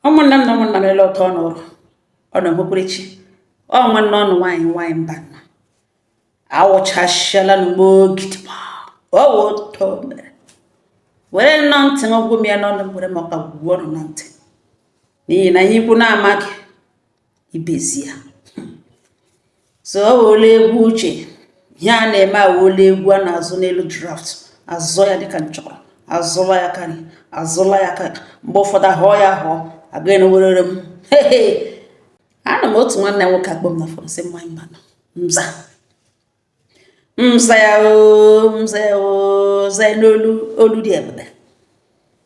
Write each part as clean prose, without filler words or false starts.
ụmụnne m na ụmụnna m ele ụtọ ọnụrụ ọ na okpukperechi ọ nwanne ọnụ nwaanyị mba awụchasịala n'ogidigba owoto mere were nnọọ ntị ọgwụ m ya n'ọnụ were maka gwuo ọnụ na ntị n'ihi na ihe ikwu na-amaghị ibezi ya so ole egwu uche ihe a na-eme awole egwu a na-azụ n'elu draft azụ ya dịka nchọrọ azụla ya karị azụla ya ka mgbe ụfọdụ ahụọ ya ahụọ agaghị na werere m ana m otu nwanne nwoke akpọ m na fon sị mmanya mmanụ mza ya za n'olu dị ebube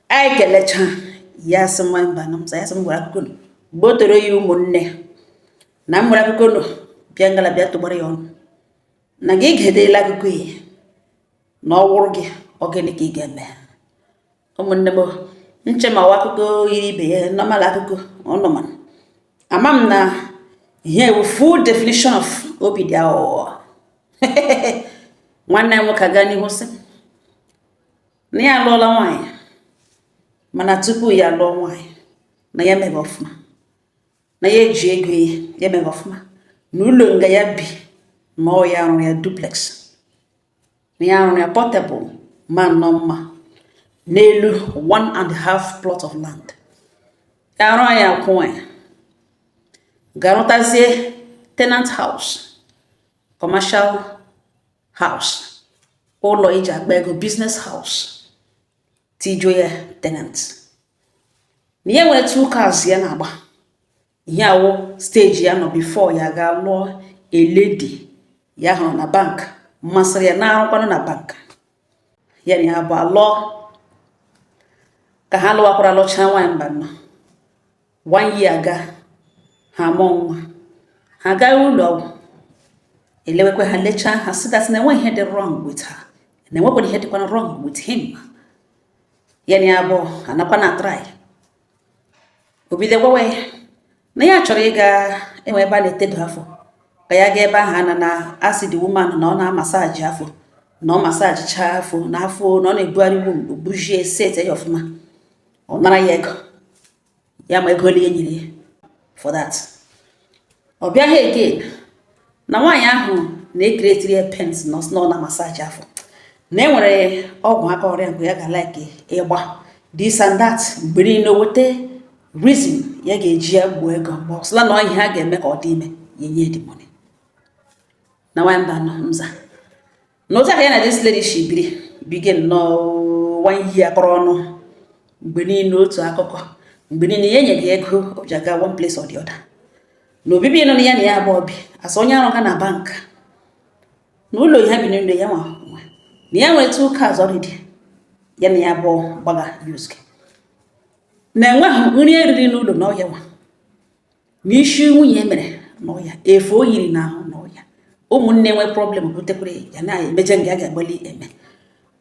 anyị kelecha ya sị mmanya mmanụ mza ya sị m gwara akụkọ mgbe o toro ya ụmụnne na m gwara akụkọ bịa ngala bịa tụgbara ya ọnụ na gị gedela akụkọ ya na ọ wụrụ gị ogene ka ị ga-eme ụmụnne m nche ma akụkọ yiri ibe ya normal akụkọ ọnụman ama m na ihe ewu full definition of obi dị aghụghọ nwanne m nwoke gaa n'ihu sị na ya alụọla nwaanyị mana tupu ya alụọ nwaanyị na ya mebe ọfụma na ya eji ego ya mebe ọfụma na ụlọ nga ya bi na ọ ya arụ ya duplex na ya arụ ya portable ma nọ mma n'elu 1.5 plot of land ya arụ ya akwụnwa ya garụtazie tenant house commercial house ụlọ iji agba ego business house tijuo ya tenant na ya nwere 2 cars ya na-agba ihe awụ stage ya nọ before ya ga lụọ a lady ya hụrụ na bank mmasịrị ya na-arụkwanụ na bank ya na ya bụ alụọ ka ha lụwakwara lụcha nwaanyị mba nọ 1 year aga ha mụọ nwa ha agaghị ụlọ ọgwụ elewekwe ha lechaa ha sị that na enwe ihe dị wrong with her na enwekwara ihe dịkwana wrong with him ya na ya bụ anakwa na try obido gwawa ya na ya chọrọ ịga enwe ebe a na-etedo afọ ka ya gaa ebe ahụ na acid woman na ọ na-amasaji afọ na ọ masaji chaa afọ na afọ na ọ na-ebugharị womb bujie set ya ọfụma ọ nara ya ego ya ma ego ole ya nyere ya for that ọ bịaghị again na nwaanyị ahụ na-ekeretiri ya pens nọ na masaji afọ na enwere ọgwụ aka ọrịa nke ya ga-like ịgba this and that mgbe niile weta reason ya ga-eji ya gbuo ego mgbe ọsụla na ihe ha ga-eme ka ọ dị ime ya nye dị money na nwanyị mba nọ mza na otu aka ya na this lady shi biri begin nọ 1 year kọrọ ọnụ mgbe niile otu akụkọ mgbe niile ya enyeghị ego o ji aga one place or the other na obibi nọ na ya na ya abụọ bi asa onye arụ ga na bank na ụlọ ihe bi n'ụlọ ya nwa na ya nwere 2 cars already ya na ya abụọ gbaga use na enweghị nri eriri n'ụlọ na ọya nwa na isi nwunye mere na ọya efe o yiri na ahụ na ọya ụmụnne nwe problem butekwere ya na emeje nga a ga-agbali eme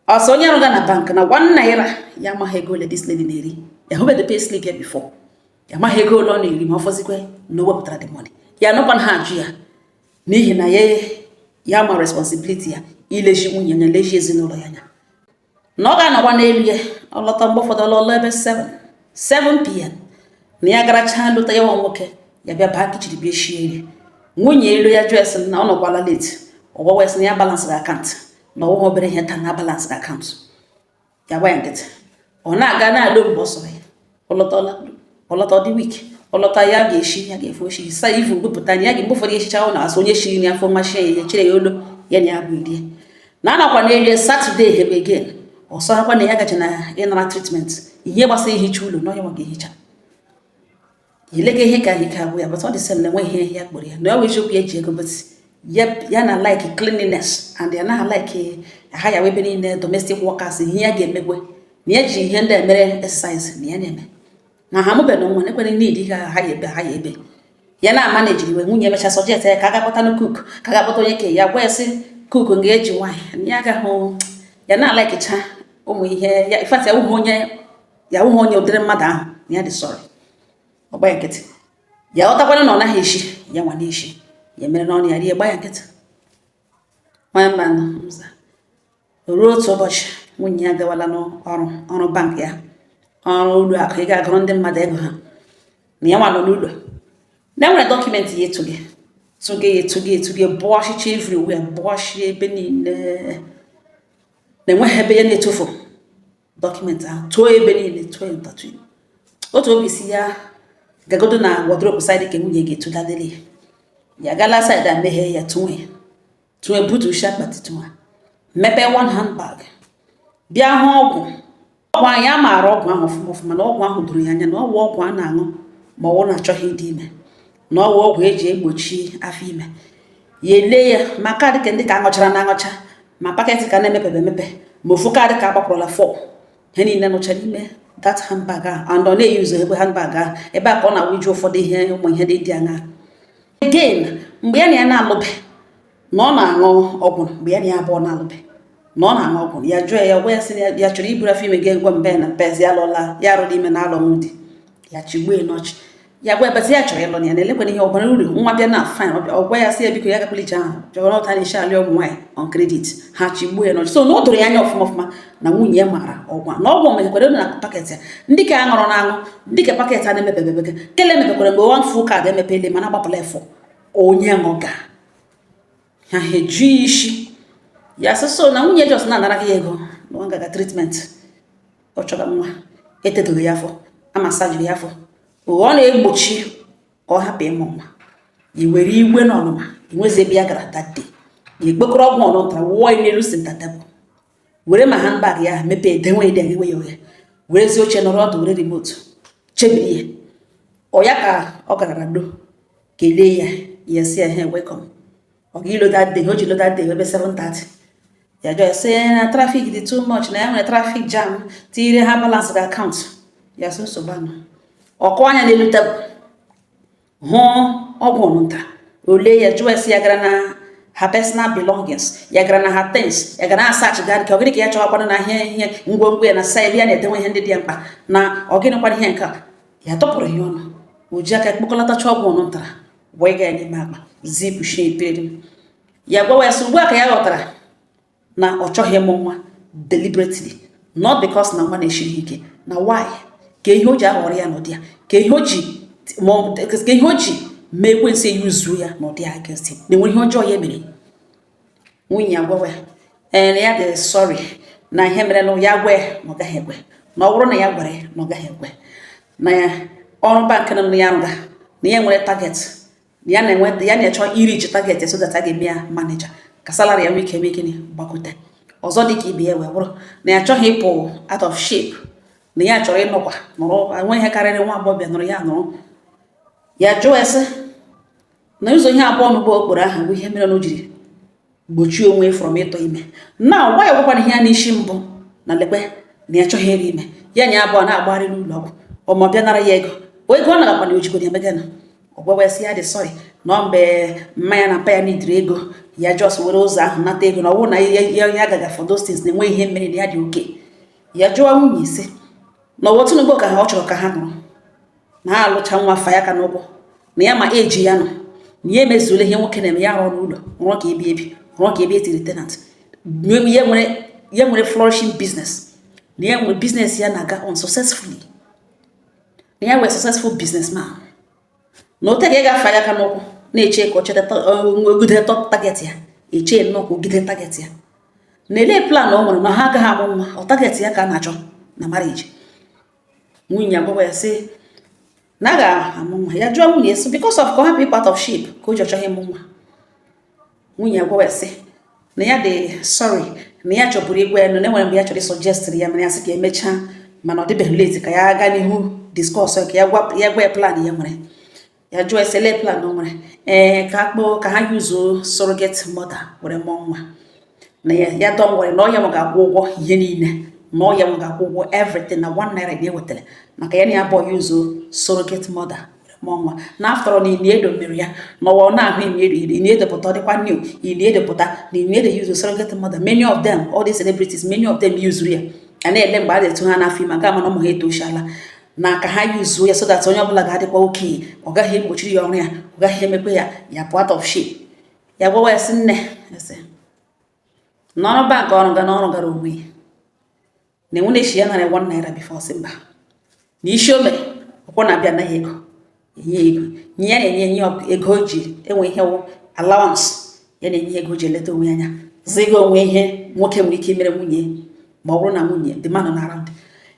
ọsọ onye arụ ga na bank na 1 naira ya amaghị ego ole this lady na-eri ya hụbe the pay slip ya before ya amaghị ego ole ọ na-eri ma ọ fọzikwe na o wepụtara the money ya nọkwa ha ajụ ya n'ihi na ya ma responsibility ya ileji nwunye ya leji ezinụlọ ya anya na ọ ga-anọkwa n'elu ya ọ lọta mgbe ụfọdụ ọlọ ebe 7 p.m. na ya garacha lụta ya nwa nwoke ya bịa baa kichiri bịa shie nri nwunye elu ya jụọ sị na ọ nọkwala late ọgwa wesị na ya balansịrị akaụntụ na ọwụghị obere ihe taa na balansịrị akaụntụ ya gba ya nkịtị ọ na-aga na-alụ mgbe ọ sọrọ ya ọlọta ọ dị wik ọlọta ya ga-eshi ya ga-efe oshi sa ivu gwepụta ya ga mgbe ụfọdụ echicha ọ na-asụ onye shiri ya afọ mashi ya chere ya olu ya na ya bụ irie na anakwa na erie satọde hebe again ọsọ hakwa na ya gaji na ịnara tritment ihe gbasara ihicha ụlọ na onye nwa ga-ehicha ilega ihe ka ahịka abụ ya but ọ dị sị na enwe ihe ya kpọrọ ya na ọ wee eziokwu ya ji ego but ya na like cleanliness and ya na like ha ya webe niile domestic workers ihe ya ga-emegwe na ya ji ihe ndị emere exercise na ya na-eme na ha mụbe na nwa nekwere need ka ha ya ebe ya na ama na ejiri we nwunye emecha suggest ya ka ga-akpọta na cook ka ga-akpọta onye ke ya gwa ya sị cook ga-eji nwaanyị na ya ga-ahụ ya na like cha ụmụ ihe ya ifat ya ụhụ onye ụdịrị mmadụ ahụ na ya dị sorry ọgba ya nkịtị ya ọtakwana na ọ naghị eshi ya nwa na-eshi ya mere n'ọnụ ya rie gba ya nkịtị nwanyị mba nọ mza ruo otu ụbọchị nwunye ya gawala n'ọrụ bank ya ọrụ ụlọ akụ ị ga-agụrụ ndị mmadụ ego ha na ya nwa nọ n'ụlọ na enwere dọkụmentị ya etụgị bụọ ọchịchị everywhere bụọ ọchịchị ebe niile na enweghị ebe ya na-etofu dọkụmentị ahụ tụọ ebe niile tụọ ya ntatụ otu obi si ya gagodo na wardrobe side ka nwunye ga-etụladịrị ya gala side a meghe ya tụnwe butu shi akpati tụnwa mepee one handbag bịa hụ ọgwụ anyị amaara ọgwụ ahụ ọfụma na ọgwụ ahụ doro ya anya na ọgwụ a na-aṅụ ma ọ na-achọghị ịdị ime na ọgwụ eji egbochi afọ ime ya ele ya ma kaadị ka ndị ka aṅụchara na aṅụcha ma paketị ka na-emepebe emepe ma ofu kaadị ka agbapụrụla 4 ha niile nụchara ime that handbag ahụ and ọ na-eyuzu ebe handbag ahụ ebe a ka ọ na-awụju ụfọdụ ihe ụmụ ihe dị aṅa again mgbe ya na ya na-alụbe na ọ na-aṅụ ọgwụ mgbe ya na ya abụọ na-alụbe na ọ na-aṅụ ọgwụ ya jụọ ya gwa ya sị ya chọrọ iburu afọ ime ga-egwa mbe na mpezi ya lụọla ya arụrụ ime na alụ m di ya chigbue n'ọchị ya gwa ebezi ya chọrọ ịlụ ya na-elekwana ihe ọgbara uru nwa bịa na fine ọgwa ya sị ya biko ya gakwala ije ahụ chọrọ ọta na isi alị ọgwụ nwaanyị on credit ha chigbue n'ọchị so na o doro ya anya ọfụma na nwunye ya mara ọgwụ na ọgwụ megekwara na paketị ya ndị ka aṅụrụ na-aṅụ ndị ka paketị a na-emepebebeke kele emepekwara mgbe one full card emepele mana agbapụla efọ onye ṅụga ha heju isi ya so na nwunye jos na-anara gị ego na ọ gaga treatment ọ chọga nwa etedoghị ya afọ amasajiri ya afọ ọ na-egbochi ka ọ hapụ ịmụ nwa i were igwe na ọnụma inwezi ebe ya gara dade ya ekpekọrọ ọgwụ ọnụtara wụọ n'elu senta tebụl were ma handbag ya mepee edenwe ede ewe ya oghe werezi oche nọrọ ọdụ were remote chebiri ya ọ ya ka ọ gara do kelee ya si ya welcome ọ ga-ilo that day o ji lo that day ebe 7:30 ya jọ sị na trafik dị too much na ya nwere trafik jam tinyere ha balance ga akaụntụ ya so nsogbu anọ ọkụ anya n'elu tebụl hụ ọgwụ ọnụnta ole ya jụọ esi ya gara na ha personal belongings ya gara na ha things ya gara na asach gari ka ọgịnị ka ya chọwakwana na ihe ngwongwo ya na saịbị ya na-edenwe ihe ndị dị mkpa na ọgịnịkwana ihe nke ya tọpụrụ ya ọnụ o ji aka kpokọlatacha ọgwụ ọnụntara wee ga ya n'ime akpa zipụ shepere ya gwawa ya sị ugbu a ka ya ghọtara na ọ chọghị ịmụ nwa deliberately not because na nwa na-esiri ike na why ka ihe o ji aghọrọ ya n'ụdị ya ka ihe o ji mee ekwensị yuzuo ya n'ụdị ya against him na enwere ihe ọjọọ ya mere nwunye ya gwawa ya na ya dị sorry na ihe mere na ya gwa ya na ọ gaghị ekwe na ọ bụrụ na ya gwara ya na ọ gaghị ekwe na ya ọrụ bankị nọ ya rụga na ya nwere target ya na-achọ iri ji target so that a ga-eme ya manager ka salary ya nwee ike eme gịnị gbakwute ọzọ dị ka ibe ya wee bụrụ na ya achọghị ịpụ out of shape na ya chọrọ ịnọkwa nọrọ enwe ihe karịrị nwa agbọghọbịa nọrọ ya nọrọ ya jụọ ese na ụzọ ihe abụọ n'ụgbọ okporo ahụ bụ ihe mere na o jiri gbochie onwe from ịtọ ime na gwa ya gwakwana ihe ya n'isi mbụ na lekwe na ya chọghị iri ime ya nya abụọ na-agbagharị n'ụlọ ọgwụ ọma bịa nara ya ego ọ na-agakwa na ojikọ ya megana ọgwawasị ya dị sọrị na mgbe mmanya na mpa ya n'idiri ego ya jos were ụzọ ahụ nata ego na ọ bụrụ na ya agaga for those things na enweghị ihe mmeri na ya dị oke ya jụwa nwunye ise na ọwọtụ n'ugbo ka ha ọ chọrọ ka ha nụrụ na ha alụcha nwa fa ya ka n'ụgwọ na ya ma eji ya nọ na ya emezuola ihe nwoke na-eme ya rụọ n'ụlọ rụọ ka ebi rụọ ka ebe etiri tenant ya nwere flourishing business na ya nwere business ya na-aga on successfully na ya nwere successful businessman na ote ga ịgafe aka n'ụkwụ na-eche ka ọ cheta ogide target ya eche nnọọ ka ogide target ya na ele plan ọ nwere na ha agaghị amụ nwa ọ target ya ka a na-achọ na marriage nwunye ya gwawa ya sị na a ga-amụ nwa ya jụọ nwunye so because of ka ọ hapụ part of shape ka o ji ọchọghị ịmụ nwa nwunye ya gwawa ya sị na ya dị sorry na ya chọburu ịgwa ya na enwere mgbe ya chọrọ ịsọjestịrị ya mana ya sị ka emechaa mana ọ dịbeghị late ka ya gaa n'ihu discuss ka ya gwa ya plan ya nwere ya jụọ esele plan o nwere ka ha yuzuo surrogate mother were mụọ nwa na ya dọ nwere na ọya ga-akwụ ụgwọ ihe niile na ọya ga-akwụ ụgwọ everything na 1 naira na-ewetara maka ya na ya abụọ yuzuo surrogate mother were mụọ nwa na after all na ini edo mmiri ya na ọwa na-ahụ ini edopụta ọ dịkwa new ini edopụta na ini edo yuzuo surrogate mother many of them all these celebrities many of them yuzuru ya a na-ele mgbe a na-etu ha n'afọ ime aga mana ụmụ ha etoshala na ka ha yuzuo ya so that onye ọbụla ga-adịkwa okenye ọ gaghị egbochiri ya ọrụ ya ọ gaghị emekwe ya pụ out of shape ya gwawa ya sị nne n'ọrụ bankị ọrụ ga n'ọrụ gara onwe ya na enwe na-echi ya nara 1 naira before sị mba na isi o mere ọkwọ na-abịa anaghị ego enye ego nye ya na-enye ego ji enwe ihe allowance ya na-enye ego ji eleta onwe anya ziga onwe ihe nwoke nwere ike imere nwunye ma ọ bụrụ na nwunye the man on around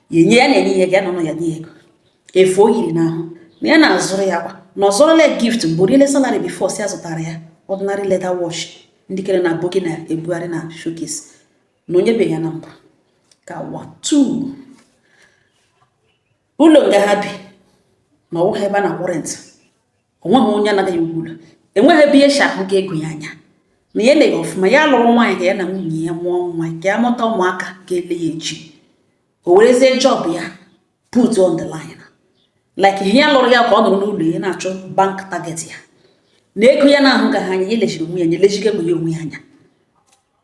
yenye ya na-enye ihe ga nọ ya nye ego efu o yiri n'ahụ na ya na-azụrụ ya akwa na ọzọrọla gift mgbe oriele salary before si azụtara ya ordinary leather wash ndị kere na bogi na-ebugharị na showcase na onyebeghị ya na mbụ ka watu ụlọ nga ha bi na ọwụha ebe a na-akwụ rent onweghị onye anaghị ugwu ụlọ enweghị ebe ihe shi ahụ ga-ego ya anya na ya eleghị ọfụma ya lụrụ nwaanyị ka ya na nwunye ya mụọ nwa ka ya mụta ụmụaka ga-ele ya echi o werezie job ya put on the line like ihe ya lụrụ ya ka ọ nọrọ n'ụlọ ya na-achọ bank target ya na ego ya na-ahụ ga ha anya ya lejiri onwe ya anya lejiga ma ya onwe ya anya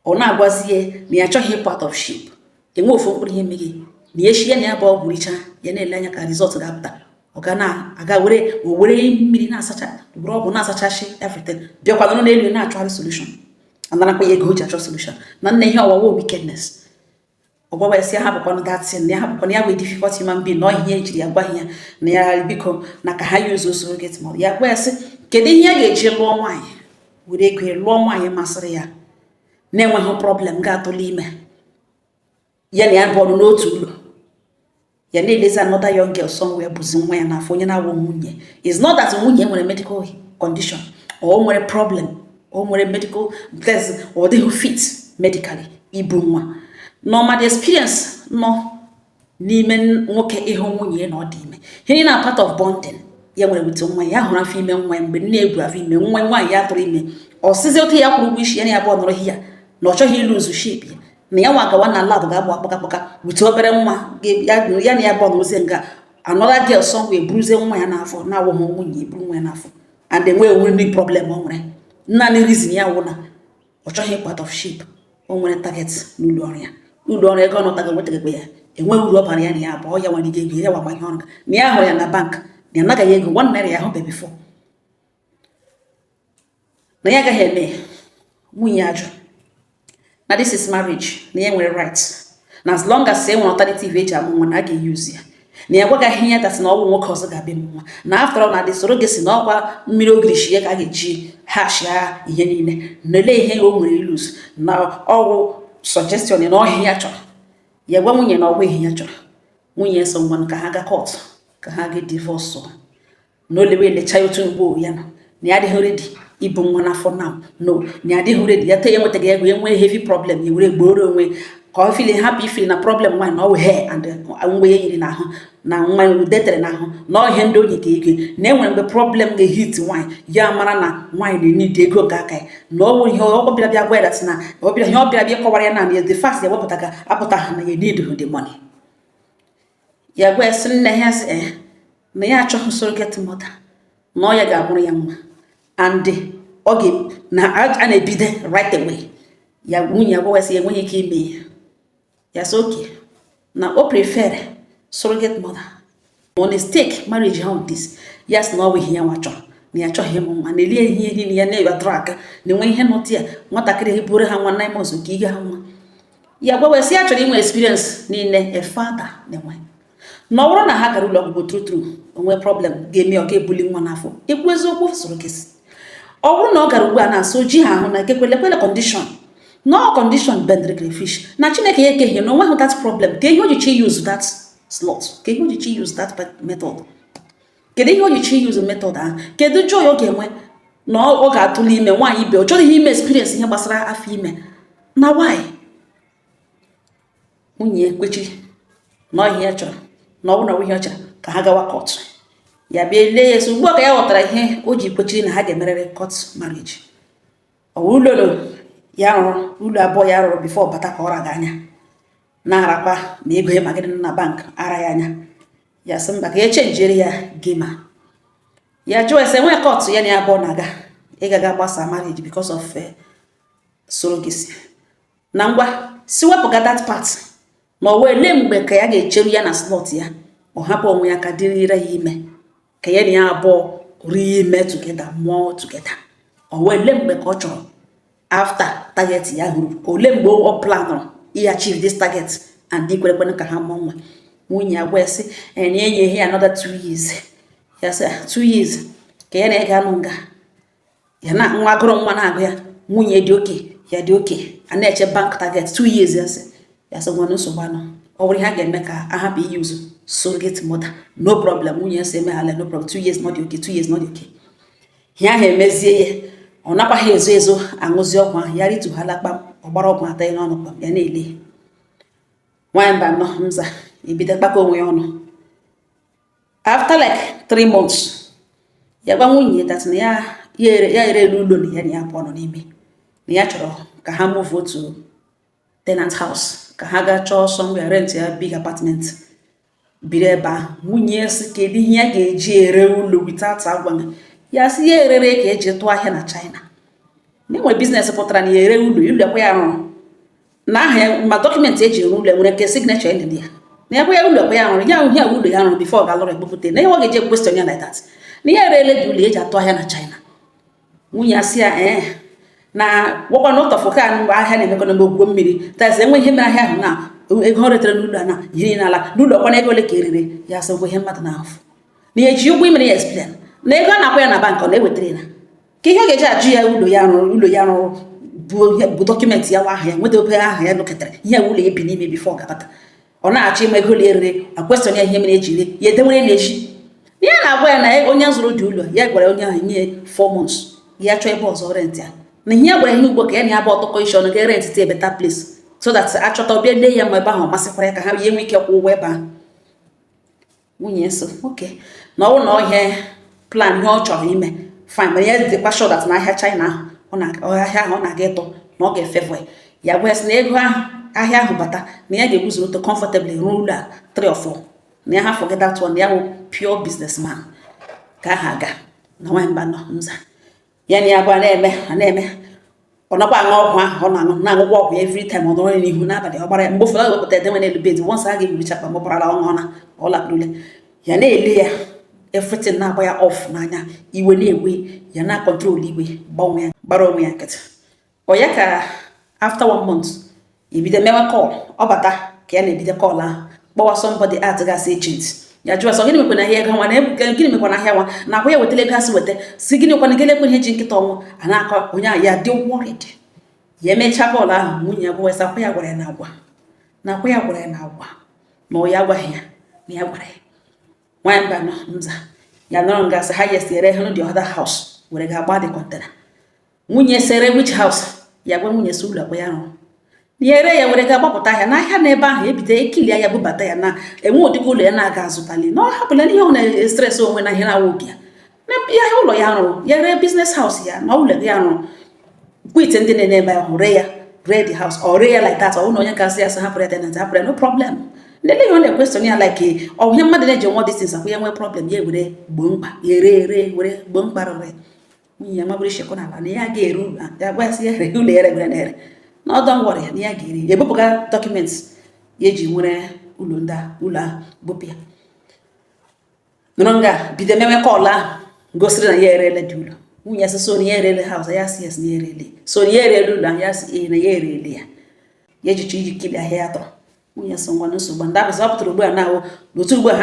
ọ na-agwazie na ya achọghị part of ship enwe ofu mkpụrụ ihe meghe na ya echi ya na ya bụ ọgwụ richa ya na-ele anya ka result ga-apụta ọ ga na-aga were mmiri na-asacha were ọgwụ na-asachachi everything bịakwa nọ n'elu na-achọgharị solution anarakwa ya ego o ji achọ solution na nna ihe ọwawa wickedness ọgwagwa ya si ya hapụkwanụ datin na ya hapụkwana ya wee difficult human being na ihe ejiri ya gwaghị ya na ya biko na ka ha use surrogate mother ya gwa ya sị kedu ihe ya ga-eji lụọ nwaanyị were ego lụọ nwaanyị masịrị ya na-enweghị problem ga-atụla ime ya na ya bụ ọnụ n'otu ụlọ ya na-elezi another young girl somewhere bụzi nwa ya n'afọ onye na-awụ nwunye is not that nwunye nwere medical condition o nwere problem o nwere medical test ọ dịghị fit medically ibu nwa normal experience nọ n'ime nwoke ịhụ nwunye na ọ dị ime ihe na part of bonding ya nwere wute nwa ya hụrụ afọ ime nwa mgbe nne ebu afọ ime nwa nwaanyị ya tụrụ ime ọ sizi otu ya kwụrụ ụgwọ isi ya na ya bụ nọrọ ya na ọ chọghị ịlụ nzu shape ya na ya nwa gawa na lab ga-agba akpọkapọka wute obere nwa ya na ya bụ ọnụzie nga another girl somewhere buruzie nwa ya n'afọ na-awụghị nwunye buru nwa ya n'afọ and enweghị onwe ndị problem ọ nwere naanị reason ya wụ na ọ chọghị part of shape o nwere target n'ụlọ ọrụ ya ụlọ ọrụ ego ọnọtaga nwetagakwa ya enweghị uru ọ bara ya na ya bụ ya nwere ego ya wagba ihe ọrụ na ya hụrụ ya na bank na ya nagaghị ego 1 naira ya ahụbe before na ya agaghị eme nwunye ajụ na this is marriage na ya nwere rights na as long as e nwere alternative eji amụ nwa na a ga-eyuzi ya na ya gwagaghị ya dasị na ọ bụ nwoke ọzọ ga-abịa m nwa na after all na dị soro gị si na ọkwa mmiri ogirishi ya ka a ga-eji hashia ihe niile na ele ihe o nwere iluz na ọgwụ suggestion na ọhịa ya chọrọ ya gwa nwunye na ọgwụ ihe ya chọrọ nwunye so ngwanụ ka ha ga court ka ha ga divorce na olewe elecha otu mgbe ya na ya adịghị ready ibu nwa n'afọ no na ya adịghị ready ya te ya nwetaghị ego ya nwee heavy problem ya were gboro onwe ka ọ feel happy ifili na problem nwaanyị na ọ wụ hair and mgbe ya yiri n'ahụ na nwa detere n'ahụ na ọhịa ndị onye ka ego na enwere mgbe problem ga-ehit nwaanyị ya mara na nwaanyị na-enye ego nke aka ya na ọ wụ ihe ọ bịara bịa gwa ya dat na ọ bịara ihe ọ bịara bịa kọwara ya na the fact ya wepụta ka apụta ha na ya need the money ya gwa ya sị nne ya sị na ya achọghị surrogate mother na ọ ya ga-amụrụ ya nwa and ọ ga na a na-ebido right away ya nwunye ya gwa ya sị ya enweghị ike ime ya sị oke na o prefer surrogate mother on stake marriage ha this yes na ọ bụ ihe ya nwa chọrọ na ya chọghị ịmụ nwa na elie ihe niile ya na-ebatara aka na enwe ihe nọtụ ya nwatakịrị buru ha nwa na ọzọ ka ige ha nwa ya gwa ya sị ya chọrọ inwe experience niile a father na-enwe na ọ bụrụ na ha gara ụlọ ọgwụgwọ true onwe problem ga-eme ọ ga-ebuli nwa n'afọ ekwu eziokwu surrogate ọ bụrụ na ọ gara ugbu a na-asụ ji ha ahụ na ekekwele condition no condition bend crayfish na Chineke ya ekeghị na onweghị that problem ka ihe ojichi use that slot ka ihe ojichi use that method kedu ihe ojichi use method ahụ kedu joy ọ ga-enwe na ọ ga-atụle ime nwaanyị ibe ọ chọrọ ihe ime experience ihe gbasara afọ ime na why nwunye kwechi na ihe ya chọrọ na ọ bụ na ihe ọ chọrọ ka ha gawa court ya bịa lee ya ugbu a ka ya ghọtara ihe o ji kwechiri na ha ga-emerịrị court marriage ụlọ ya rụrụ ụlọ abụọ ya rụrụ bifo bata ka ọ raga anya na-arakwa ma ego ya magịrị na bank ara ya anya ya sị mba ka ya chenjiri ya gema ya jụọ ese nwee court ya na ya abụọ na-aga ịgaga gbasa marriage because of surrogacy na ngwa si wepụga that part ma ọ wee lee mgbe ka ya ga-echeru ya na slot ya ọ hapụ onwe ya ka dịrịra ya ime ka ya na ya abụọ rie ime together mụọ together ọ wee lee mgbe ka ọ chọrọ after target ya hụrụ ole mgbe ọ planụrụ achieve this target and ikwerekwe ka ha mụọ nwa nwunye agwa sị enye ihe another 2 years ya sị 2 years ka ya na-ega anụ nga ya na nwa agụrụ nwa na-agụ ya nwunye dị oke ya dị oke a na-eche bank target 2 years ya sị nwere nsogbu anọ ọ bụrụ ha ga-eme ka ahapụ use surrogate mother no problem nwunye sị emeghala no problem 2 years not dị oke 2 years not dị oke ihe ahụ emezie ya ọ nakwaghị ezo aṅụzi ọgwụ ahụ ya ritughala kpam ọgbara ọgwụ atọ n'ọnụ kpam ya na-ele nwaanyị mba nọ nza ebido kpakọ onwe ya ọnụ after like 3 months ya gwa nwunye that na ya ere n'ụlọ na ya pụọ nọ n'ime na ya chọrọ ka ha move to tenant house ka ha gaa chọọ somewhere rent ya big apartment biri ebe ahụ nwunye sị kedu ihe ya ga-eji ere ụlọ without agwa ya sị ya erere ka eji tụọ ahịa na China na enwere biznes pụtara na ya ere ụlọ ekwe ya rụrụ na aha ya ma dọkụmentị eji ere ụlọ nwere nke signature ended ya na ekwe ya ụlọ ekwe ya rụrụ ya uhie ụlọ ya rụrụ before ga-alụrụ egbupụta na ihe ọ ga-eji question ya like that na ya erele dị ụlọ eji atụ ahịa na China nwunye asị ya na gwakwa na ụtọfụ ka ahịa na-emekọ na ogwugwo mmiri tazi enwe ihe mere ahịa ahụ na ego ọ retere n'ụlọ na yiri n'ala n'ụlọ ọkwa na ego ole ka erere ya sị gwa ihe mmadụ na-afụ na ya eji ụgwọ imere ya explain na ego a na-akwa ya na bank ọ na-ewetara ya ka ihe ọ ga-eji ajụ ya ụlọ ya rụrụ bụ dọkụmentị ya nwa aha ya nweta obere aha ya nọkọtara ihe ụlọ ebi n'ime bifo gabata ọ na-achọ ime ego erere akwesịrị ya ihe mere eji ire ya edenwere na-eji ihe na-agwa ya na onye zụrụ dị ụlọ ya gwara onye ahụ nye 4 months ya chọọ ebe ọzọ rent ya na ihe gwara ihe ugbo ka ya na ya bụ ọtụkọ isi ọnụ ga rent ti beta place so that achọta ọbịa lee ya ma ebe ahụ masịkwara ya ka ha ihe nwee ike kwụ ụgwọ ebe ahụ nwunye so oke na ọwụ na ọhịa plan ihe ọ chọrọ ime fine mana ya dịkwa sure that na ahịa China ahịa ahụ ọ na-aga ịtọ na ọ ga-efevọ ya gwa sị na ego ahụ ahịa ahụ bata na ya ga-eguzoro oto comfortably ruo ụlọ a 3 or 4 na ya ha forget that one ya bụ pure businessman ka aha aga na nwaanyị mba nọ nza ya na ya bụ na-eme ọ nakwa aṅụ ọgwụ ahụ ọ na-aṅụgwọ ọgwụ every time ọ nọrọ n'ihu n'abalị ọ gbara ya mgbe ofe ọ wepụta edenwe n'elu bed once a ga-ebulicha kpa mụbarala ọṅụ na ọ lakpurule ya na-ele ya everything na-agba ya off n'anya iwe na-ewe ya na-akọntrol iwe gbara onwe ya nkịtị ọ ya ka after 1 month ebido mewe call ọ bata ka ya na-ebido call ahụ kpọwa somebody at gasị agent ya jụọ sọ gịnị mekwana ahịa ego nwa na gịnị mekwana ahịa nwa na akwa ya wetara ego asị weta si gịnị kwana gịnị ekwe ihe ji nkịta ọnwụ a na-akọ onye ahụ ya dị worried ya emechaa call ahụ nwunye ya gwa akwa ya gwara ya na agwa na akwa ya gwara ya na agwa na ọ ya agwaghị ya na ya gwara ya nwaanyị mba nọ nza ya nọrọ ngasị ha yesiere hụ the other house were ga-agba the container nwunye sere which house ya gwa nwunye si ụlọ akwa ya rụrụ ya ere ya were ga-agbapụta ahịa n'ahịa n'ebe ahụ ebido ekili ya bụbata ya na enwe ụdịka ụlọ ya na-aga azụtali na ọ hapụla n'ihe ọ na-estres onwe na ihe na-awụ gị ya na ya ụlọ ya rụrụ ya ree biznes haus ya na ụlọ ya rụrụ kwit ndị na-ebe ahụ ree ya ree the house ọ ree ya like that ọ na onye kasị ya sị hapụrụ ya tenant hapụrụ ya no problem ndị ihe ọ na-ekwesịrị ya like ọ ihe mmadụ na-eji nwa distance akwụ ya nwee problem ya were gboo mkpa ya ere were gboo mkpa rụrụ nwunye ya mabụrụ ishekọ n'ala na ya ga-ere ụlọ ya gwa ya sị ya ere ụlọ ya regara na-ere na ọdọ ngwara ya na ya ga-eri ya ebupụga dọkụmentị ya eji nwere ụlọ ahụ bupụ ya nọrọ nga bido mewe kọl ahụ gosiri na ya erele dị ụlọ nwunye ya sị so na ya erele haụs ya sị yes na ya erele so na ya erele ụlọ ya sị na ya erele ya ya ejicha iji kili ahịa ya tọrọ nwunye sị ngwa nsogbu ndị abụzị ọ pụtara ugbu a na-awụ n'otu ugbu a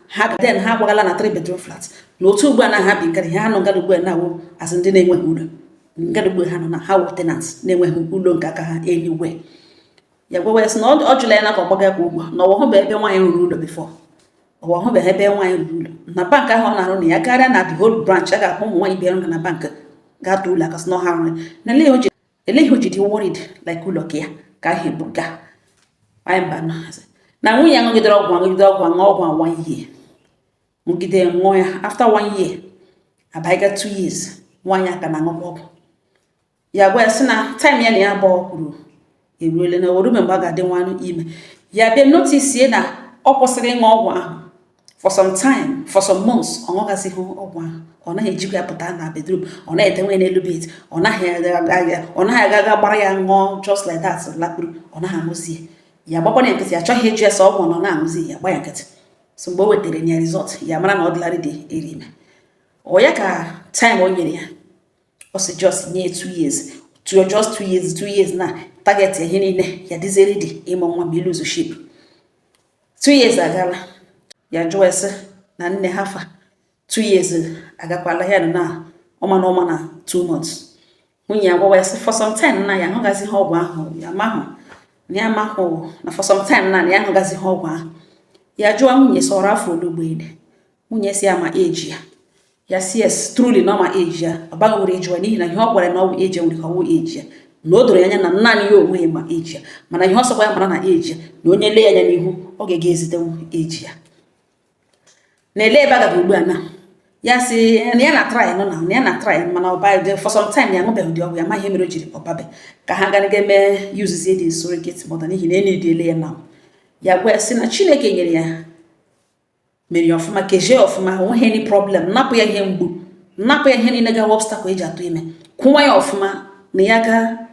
ha den ha agbagala na 3 bedroom flat n'otu ugbu a na ha bi nkari ha nọ ngara ugbu a na-awụ asị ndị na-enweghị ụlọ ngadugbe ha nọ na ha wụ tenants na-enweghị ụlọ nke aka ha anywhere ya gwa sị na ọ jụla ya na ka ọ gbaga kwa ụgwọ na ọwa hụbe ebe nwaanyị rụrụ ụlọ before ọwa hụbeghị ebe nwaanyị rụrụ ụlọ na bank ahụ ọ na-arụ na ya karịa na the whole branch a ga-ahụ ụmụ nwaanyị bịara na bank ga-atụ ụlọ aka sị na ọ ha rụrụ na eleghị o ji dị worried like ụlọ ka ya ka ahụ ebuga anyị mba na nwunye ya ṅụgidere ọgwụ aṅụ ọgwụ 1 year nwụgide ṅụọ ya after 1 year abaiga 2 years nwaanyị aka na aṅụkwa ọgwụ ya gwa ya sị na time ya na ya bụ kwuru eruole na orume mgbe a ga-adị nwanụ ime ya bịa notice na ọ kwụsịrị ịṅụ ọgwụ ahụ for some time for some months ọ ṅụgazighị ọgwụ ahụ ọ naghị ejikwa ya pụta na bedroom ọ naghị edenwe n'elu bed ọ naghị agaga gbara ya ṅụọ just like that lakpuru ọ naghị aṅụzie ya gbakwana nkịtị ya achọghị ịjụ ya sọ ọgwụ nọ na-aṅụzi ya gba ya nkịtị so mgbe o wetara ya result ya mara na ọ dịlarị dị eri ime ọ ya ka time o nyere ya ọ sị just nye 2 years to just 2 years na target ya ihe niile ya dịzie ready ịmụ nwa ma iluzu ship 2 years agala ya jụọ ese na nne ha fa 2 years agakwala ya na ọma na 2 months nwunye ya gwawa ya sị for some time na ya ahụgazi ihe ọgwụ ahụ ya mahụ na for some time na ya ahụgazi ihe ọgwụ ahụ ya jụọ nwunye sọrọ afọ olugbo ede nwunye si ama age ya si yes truly na ọma age ya ọ baghị were jụọ n'ihi na ihe ọ gwara na ọgwụ age nwere ka ọwụ age ya na o doro anya na naanị ya onwe ya ma age ya mana ihe ọsọkwa ya mara na age ya na onye lee anya n'ihu ọ ga-ege ezitenwu age ya na-ele ebe agaghị ugbu a na ya si na ya na try nọ na ya na try mana ọba for some time ya ṅụbeghị ụdị ọgwụ ya ma ihe mere o jiri ọbabe ka ha gara mee yuzizie dị surrogate mother n'ihi na enyi ele ya na ya gwa sị na Chineke nyere ya mere ya ọfụma kejie ọfụma onweghị any problem napụ ya ihe mgbu napụ ya ihe niile gawa obstacle eji atụ ime kwụnwa ya ọfụma na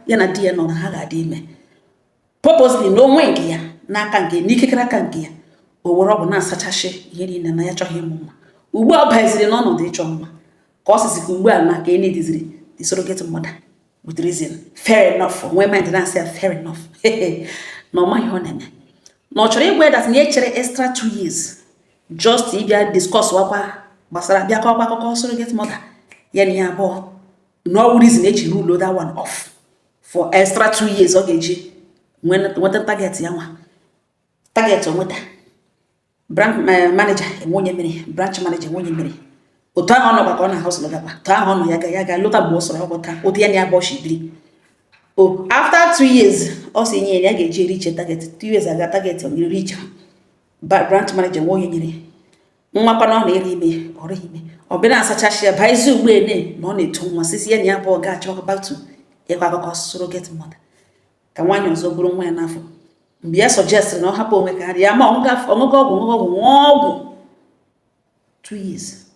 ya na di ya nọ na ha ga-adị ime purposely na onwe nke ya n'aka nke n'ikekere aka nke ya o were ọgwụ na-asachasị ihe niile na ya chọghị ịmụ nwa ugbu a ọ baziri n'ọnọdụ ịchọ nwa ka ọ sịsị ka ugbu a na ka e na-ediziri the surrogate mother with reason fair enough onwe mind na-asị ya fair enough na ọ maghị ọ na-eme na ọ chọrọ ịgwa dat na ya chere extra 2 years just ịbịa discuss wakwa gbasara bịa kọkwa akụkọ surrogate mother ya na ya abụọ na ọ reason eji rule that one off for extra 2 years ọ ga-eji nweta target ya nwa target onweta branch manager enwenye mmiri branch manager enwenye mmiri otu ahụ ọnọkwa ka ọ na-ahụsụlụ gakwa otu ahụ ọnọ ya ga lụta mgbe ọ sọrọ ọpụta ụdị ya na ya bụ ọchibiri after 2 years ọ si nye ya ga-eji eriche target 2 years aga target ọ riche branch manager enwenye nyere nwakwa na ọ na-eri ime ọrụ ime ọ bịa na-asachachi ya baizi ugbo ene na ọ na-eto nwa sisi ya na ya bụ ọ ga-achọ back to ịkwa akụkọ surrogate mother ka nwaanyị ọzọ bụrụ nwa ya n'afọ mgbe ya sọjestịrị na ọ hapụ onwe ka ya ma ọṅụgụ ọgwụ 2 years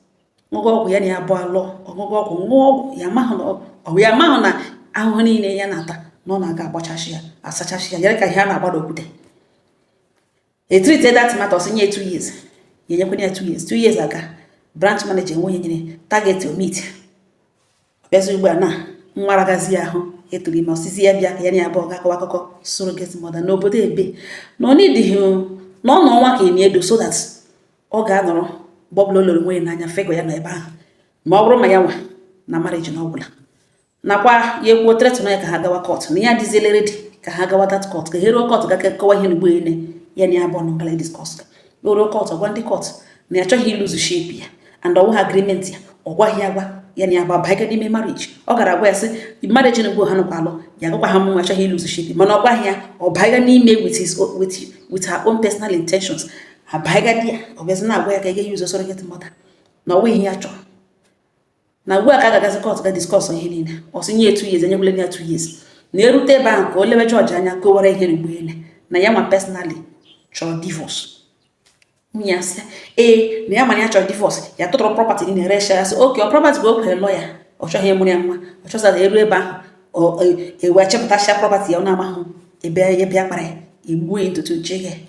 ṅụgụ ọgwụ ya na ya bụ alọ ọṅụgụ ọgwụ ya mahụ na ahụhụ niile ya na-ata na ọ na-aga agbachasị ya asachasị ya yere ka ihe a na-agbada okwute etrite dat matter ọsị nye 2 years ya enyekwana ya 2 years aga branch manager enwe nyere target omit ọbịazi ugbu a na nwaragazi ahụ eturu ime osisi ya bịa ka ya na ya bụ ga-akọwa akụkọ surrogate mother n'obodo ebe na ọ n'ịdịghị na ọ nọ ọnwa ka enye edo so that ọ ga-anọrọ bọbụla o loro nwere n'anya fego ya nọ ebe ahụ ma ọ bụrụ ma ya nwa na marriage na ọbụla nakwa ya ekwuo tretụ ya ka ha gawa court na ya dịziele ready ka ha gawa that court ka ha ruo court ga-akọwa ihe n'ugbo ene ya na ya bụ ọnụ ngala discuss o ruo court ọgwa ndị court na ya chọghị iluzu shape ya and ọwụ ha agreement ya ọ gwaghị ya gwa ya na ya bụ abaiga n'ime marriage ọ gara agwa ya sị marriage na ugbo ha nọkwa alụ ya gakwa ha mụnwa achọghị iluzu shape mana ọ gwaghị ya ọ baiga n'ime with her own personal intentions ha baiga di ya ọ bịazi na-agwa ya ka ị ga-eyuzu surrogate mother na ọ nweghị ya chọrọ na ugbu a ka a ga-agazi court ga discuss ihe niile ọ sị nye 2 years enyegbule ya 2 years na erute ebe ahụ ka o lewe George anya kowara ihe n'ugbo ele na ya nwa personally chọrọ divorce nwunye asị na ya mara ya chọrọ divorce ya tụtụrụ property niile resha ya sị oke ọ property bụ o kwere lawyer ọ chọghị ịmụrụ ya nwa ọ chọzara eru ebe ahụ ewe chepụtasịa property ya ọ na-amahụ ebe ya bịa kpara ya igbuo ya ntutu cheghe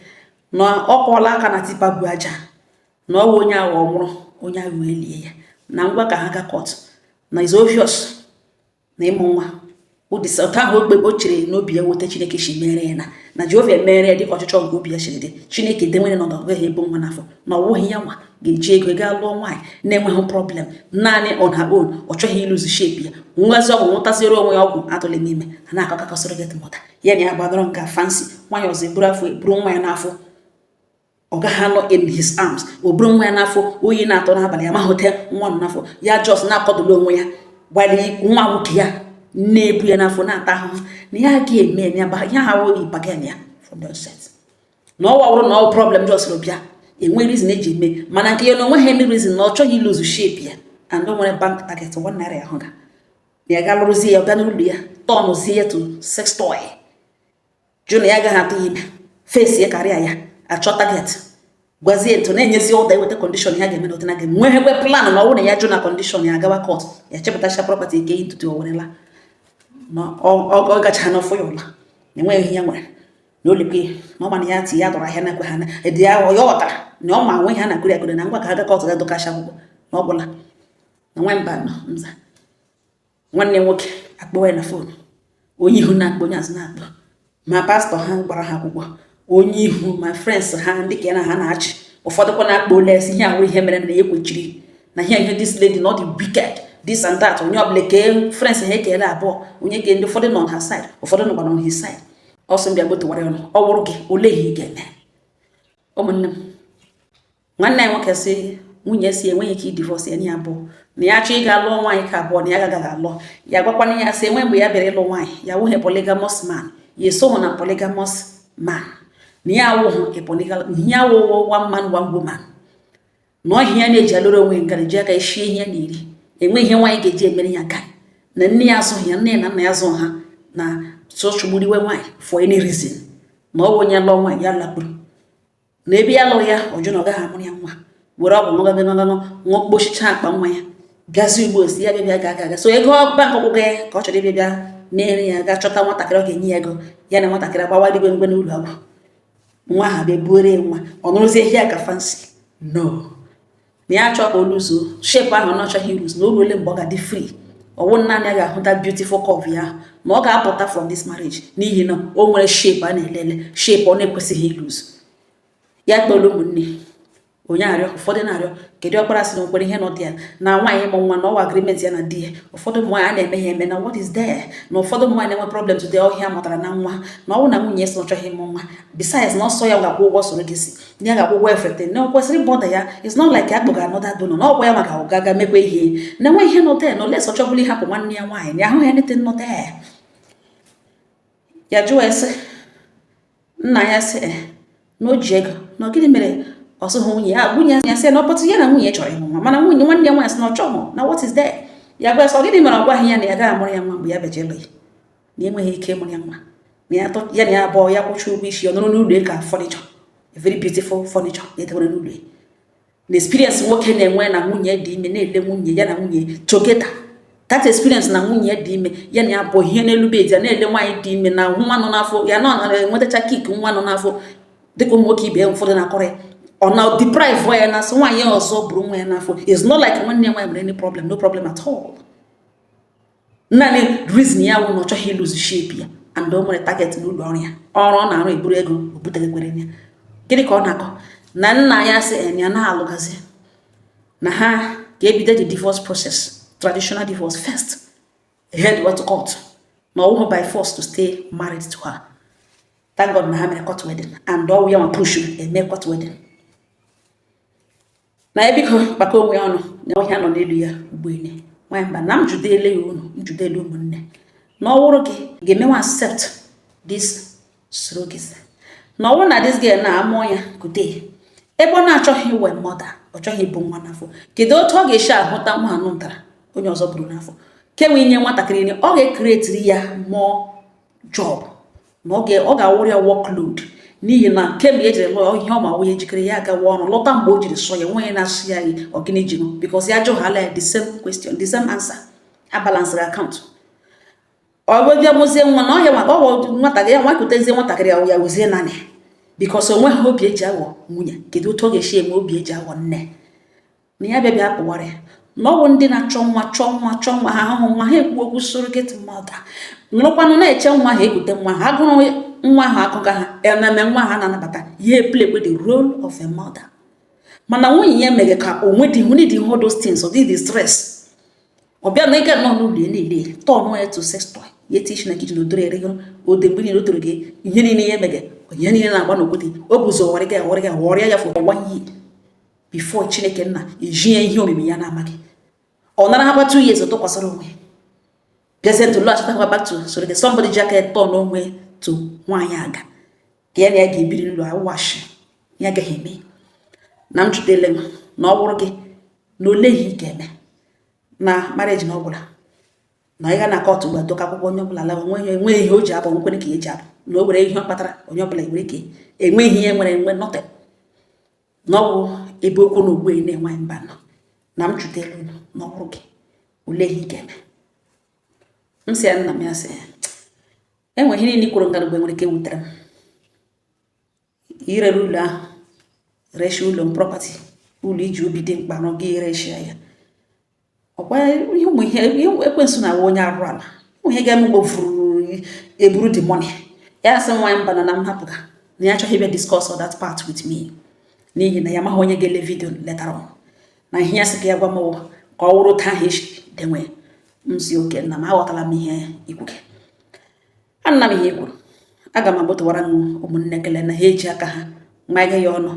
na ọ kwọọla aka na tipa bu aja na ọ bụ onye ahụ ọ mụrụ onye ahụ elie ya na ngwa ka ha ga court na is obvious na ịmụ nwa ụdịsa ụta ahụ ogbe o chere n'obi ya weta Chineke shi mere ya na Jehova mere ya dịka ọchịchọ nke obi ya shiri dị Chineke denwere na ọdọ gaghị ebu nwa n'afọ na ọwụghị ya nwa ga-eji ego gaa lụọ nwaanyị na-enweghị problem naanị on her own ọ chọghị ịlụzi shape ya nwazi ọgwụ nwụtasịrị onwe ya ọgwụ atụle n'ime ha na-akọ akụkọ surrogate mother ya na ya gbadoro nka fancy nwaanyị ọzọ eburu nwa ya n'afọ ọ gaghị anọ in his arms o buru nwa ya n'afọ oyi na-atọ n'abalị ya mahụta nwa nọ n'afọ ya just na-akọdụla onwe ya gbali nwa nwoke ya na-ebu ya n'afọ na-ata ahụhụ na ya ga-eme ya ha wụghị bagan ya from the set na ọ wawụrụ na ọ problem just bịa enwe reason eji eme mana nke ya na onweghị any reason na ọ chọghị iluzu shape ya and o nwere bank target 1 naira ya hụga na ya ga-alụrụzie ya bịa n'ụlọ ya tọnụzie ya to sex toy jụ na ya agaghị atụ ya ime face ya karịa ya achọ target gwazie ntụ na-enyezi ụda iweta condition ya ga-eme n'otu na ga nweghekwe plan na ọ na ya jụ na condition ya agawa court ya chepụtasịa property nke ihe ntutu o werela na ọ gacha n'ọfọ ya ụla na-enweghị ihe ya nwere na olekwe na ọma na ya ti ya dọrọ ahịa na-ekwe ha dị ya ọ ghọtara na ọ ma nwe ha na-akụri akụri na ngwa ka ha ga court ga-adọkacha akwụkwọ na ọ bụla na nwe mba nọ nza nwanne nwoke akpọwa ya na fon onye ihu na-akpọ onye azụ na-akpọ ma pastọ ha gbara ha akwụkwọ onye ihu ma friends ha ndị ka na ha na-achị ụfọdụ kwa na-akpọ ole esi ihe ahụ ihe mere na ya kwechiri na here this lady not the wicked this and that onye obule ke friends he ke la abo onye ke ndị ụfọdụ nọ on her side ụfọdụ nọ on his side also mbịa gbotu wara ọnụ ọ wụrụ gị ole ihe ga-eme ụmụnne m nwanne anyị nwoke si nwunye si enweghị ike divorce ya ni abụọ na ya chọ ịga lụọ nwaanyị ka abụọ na ya agaghị alụ ya gwakwana ya si enwe mgbe ya bịara ịlụ nwaanyị ya wụghị polygamous man ya esoghị na polygamous man na ya awụghị ihe awụwụ one man one woman na ọhịa ya na-eji alụrụ onwe ngara ji aka ishie ihe na iri enwe ihe nwaanyị ga-eji emere ya ga na nne ya azụghị ya nne na nna ya azụ ha na sochugburiwe nwaanyị for any reason na ọ bụ onye lụọ nwaanyị ya lakpuru na ebe ya lụrụ ya ọjụ na ọ gaghị amụrụ ya nwa were ọgwụ ṅụọ kpochicha akpa nwa ya bịazi ugbo si ya bịa ga so ego bank ọgwụgwọ ya ka ọ chọrọ ịbịa bịa na-ere ya ga chọta nwatakịrị ọ ga-enye ya ego ya na nwatakịrị agbawa digwe mgbe n'ụlọ ọgwụ nwa ha bịa buore nwa ọ nụrụzie ihe ka fancy no na ya chọọ ka o luzuo shape ahụ na ọ chọghị iluzu na oru ole mgbe ọ ga-adị free ọwụ naanị ya ga-ahụta beautiful curve ya na ọ ga-apụta from this marriage n'ihi na o nwere shape a na-elele shape ọ na-ekwesịghị iluzu ya kpọrọ ụmụnne onye arịọ ụfọdụ na-arịọ kedu ọkpara sị na nkwere ihe nọ dị ya na nwaanyị ịmụ nwa na ọwa agreement ya na di ya ụfọdụ nwaanyị a na-eme ya eme na what is there na ụfọdụ nwaanyị na-enwe problem today ọhịa mụtara na nwa na ọnwụ na nwunye so chọghị ịmụ nwa besides na ọsọ ya ga-akwụ ụgwọ soro gị si na ya ga-akwụ ụgwọ efete na ọ kwesịrị bọda ya it's not like akpọga anọda dono na ọgwọ ya maka ụgaga mekwa ihe na nwe ihe nọ there na ole sọ chọbụla ịhapụ nwanne ya nwaanyị na ahụ ya nete nọ there ya jụọ ese nna ya sị na o ji ego na gịnị mere ọsọ nwunye ya sị na ọpọtụ ya na nwunye chọrọ ịmụ nwa mana nwunye nwanne ya nwaanyị sị na ọ chọọ na what is there ya gwa sọ gịnị mere ọ gwaghị ya na ya gaghị amụrụ ya nwa mgbe ya bejelu ya na enweghị ike ịmụrụ ya nwa ya na ya abụọ ya kwụcha ụgwọ isi ọ nụrụ n'ụlọ ka furniture a very beautiful furniture etewere n'ụlọ na experience nwoke na-enwe na nwunye dị ime na-ele nwunye ya na nwunye together that experience na nwunye dị ime ya na ya abụọ ihe n'elu bed ya na-ele nwaanyị dị ime na nwa nọ n'afọ ya na-enwetacha kik nwa nọ n'afọ dịka ụmụ nwoke ibe ụfọdụ na-akọrọ ya ọ na deprive ya na so nwaanyị ọzọ bụrụ nwa ya n'afọ is not like nwanne ya nwaanyị nwere any problem no problem at all naanị reason ya wụ na ọ chọghị ịlụzi shape ya and o nwere target n'ụlọ ọrụ ya ọrụ ọ na-arụ eburu ego o butegekwere ya gịnị ka ọ na-akọ na nna ya sị ya na-alụgazi na ha ga-ebido the divorce process traditional divorce first head to court na ọwụhụ by force to stay married to her. Thank God na ha mere court wedding and all we want push eme court wedding na ebiko kpaka onwe ọnụ na ọhịa nọ n'elu ya ugboene nwanyị mba na m judele ya unu njudele ụmụnne na ọwụrụ gị ga-emenwe accept this surrogacy na ọwụrụ na this girl na-amụọ ya kude ebe ọ na-achọghị iwe mother ọ chọghị ibu nwa n'afọ kedu otu ọ ga-esi ahụta nwa anụ ntara onye ọzọ buru n'afọ kenwe inye nwatakịrị ọ ga-ekretiri ya more job na ọ ga-awụrụ ya workload n'ihi na kemgbe ejiri lụọ ihe ọma onye jikere ya agawa ọrụ lọta mgbe o jiri sọ ya nwe na-asụ ya gị ọgịnị ji because ya jụghala ya the same question the same answer a balanced account ọ bụ bịa mụzie nwa na ọhịa maka ọwụ nwatakịrị ya nwakụtezie nwatakịrị ya wezie naanị because onwe ha obi eji aghọ nwunye kedu otu ọ ga-esi eme obi eji aghọ nne na ya bịa pụwara ya na ọ bụ ndị na-achọ nwa ha ahụhụ nwa ha ekwu okwu surrogate mother nrụkwanụ na-eche nwa ha ekute nwa ha agụrụ nwa ahụ akụga ha ememe nwa ha na-anabata ya play the role of a mother mana nwunye ya mere ka onwe dị all those things ọ dị the stress ọ bịa na ịga nọ n'ụlọ niile tọọ ya to sex toy ya tishi na kitchen odoro ere ode mgbe niile o toro gị ihe niile ya emege onye niile na-agba n'okwute o buzo ọrịa ya for 1 year before Chineke nna eji ya ihe omimi ya na-amaghị ọ nara ha 2 years tụkwasịrị onwe bịazie to lọchịta back to so somebody jacket turn onwe to nwaanyị aga ka ya na ya ga-ebiri n'ụlọ awashi ya agaghị eme na m jụtele m na ọ bụrụ gị na oleghị ị ga-eme na marriage na ọbụla na ịga na kọtụ ugbu a dọka akwụkwọ onye ọbụla la enwe ihe o ji abụ nkwere ka eji abụ na o were ihe ọ kpatara onye ọbụla nwere ike enweghị ihe nwere nọte na ọ bụ ebe okwu na ogbu na-enwe mba nọ na m jụtele unu na ọ bụrụ gị oleghị ị ga-eme m sị ya nna m ya sị enwe ihe niile kwuru ngarugbe nwere ike wutere m irere ụlọ ahụ reshi ụlọ property ụlọ iji obi dị mkpa na gị reshia ya ọkwa ụmụ ihe ekwensu na onye arụ ala ụmụ ihe ga-eme mgbe furu eburu the money ya sị nwaanyị mba na m hapụga na ya achọghị ịbịa discuss all that part with me n'ihi na ya amaghị onye ga-ele vidio later on na ihe ya sị ka ya gwa m ka ọ wụrụ taa echi denwe msi oke nna m aghọtala m ihe ikwu gị. Anna m ihe ikwuru, aga m agbotowara m ụmụnne kele na ha eji aka ha mmanye ya ọnụ.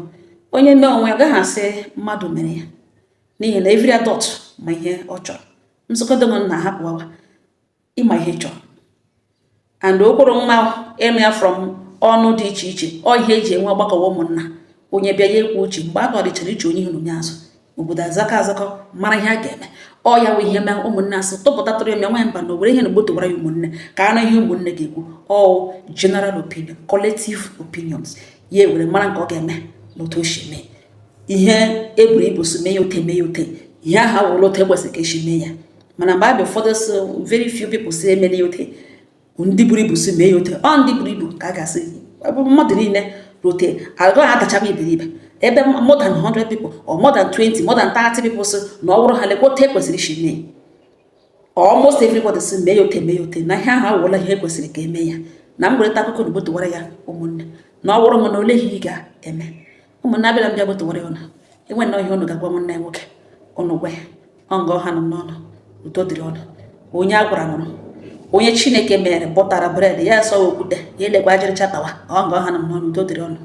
Onye mee onwe ya gaghị asị mmadụ mere ya, n'ihi na every adult ma ihe ọ chọrọ. Nsụkọdo m na hapụwa ịma ihe chọrọ, and okporo mma ịnụ ya from ọnụ dị iche iche ọ ihe eji enwe ọgbakọwa ụmụnna. Onye bịa ya ekwu uche mgbe a nọrịchara iche onye ihu n'azụ, obodo azakọ mara ihe a ga-eme. Ọ ya wụ ihe mee ụmụnne asị tụpụtatụrụ ya nwe mba na owere ihe na gbotowara ya ụmụnne ka anụ ihe ụmụnne ga-ekwu. Ọ general opinion, collective opinions ya ewere mara nke ọ ga-eme n'otu o si eme. Ihe eburu ibu si mee ya ote mee ya ote, ihe aha wụrụ otu ekwesịrị ka esi mee ya. Mana mgbe abịa ụfọdụ very few people si emele ya ote, ndị buru ibu si mee ya ote. Ọ ndị buru ibu ka a ga-asị mmadụ niile rote agaghị atachaba iberibe. Ebe more than 100 people or more than 20, more than 30 people si na ọ bụrụ ha lekwa otu ekwesịrị isi mee. Almost everybody si mee ya ote mee ya ote na ihe ahụ awụla ihe ekwesịrị ka eme ya. Na m gwerịta akụkọ na gbotowara ya ụmụnne na ọ bụrụ m na ole ihe ị ga-eme. Ụmụnne abịara m bịa gbotowara ya ụnụ, enwe na ihe ụnụ ga-agwa nwanne ya nwoke ụnụ gwa ya ọ nga ọha nọ n'ọnụ udo dịrị ọnụ. Onye a gwara nụrụ, onye Chineke mere bọtara bred ya sọ okwute ya elekwa ajịrịcha tawa ọ nga ọha nọ n'ọnụ udo dịrị ọnụ.